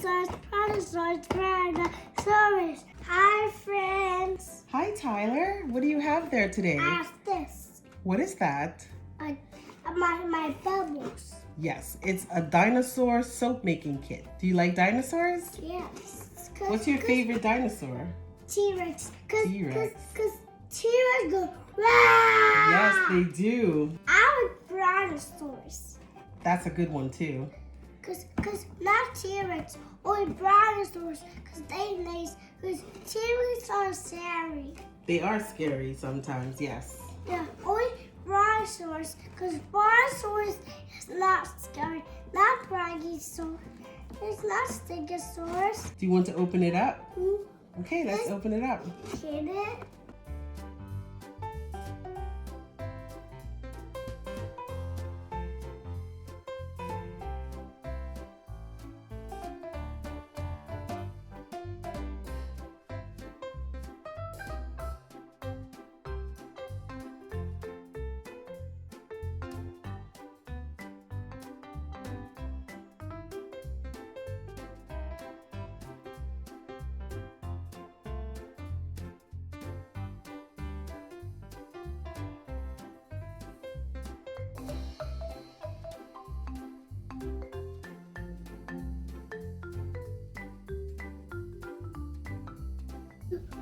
Dinosaurs. Hi, friends. Hi, Tyler. What do you have there today? I have this. What is that? My bubbles. Yes, it's a dinosaur soap making kit. Do you like dinosaurs? Yes. What's your favorite dinosaur? T-Rex. T-Rex. Because T-Rex go, Wah! Yes, they do. I like brontosaurus. That's a good one too. Cause not T-Rex, only brontosaurus. Cause they nice. Cause T-Rex are scary. They are scary sometimes, yes. Yeah, only brontosaurus. Cause brontosaurus is not scary. Not brachiosaurus. It's not stegosaurus. Do you want to open it up? Mm-hmm. Okay, let's open it up. Get it?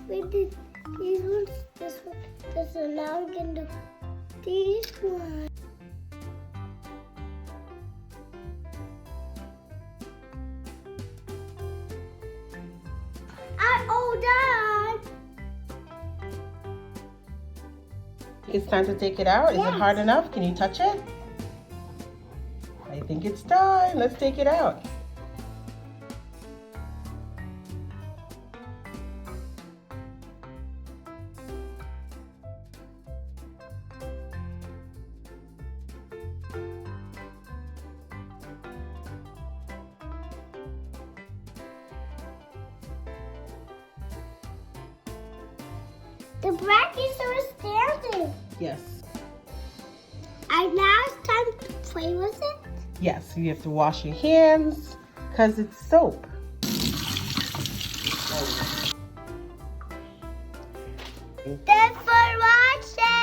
We did these ones, this one. Now we can do these ones. I'm all done. It's time to take it out. Is it hard enough? Can you touch it? I think it's done. Let's take it out. The brachiosaurus standing. Yes. Now it's time to play with it. Yes, you have to wash your hands because it's soap. Thanks for watching.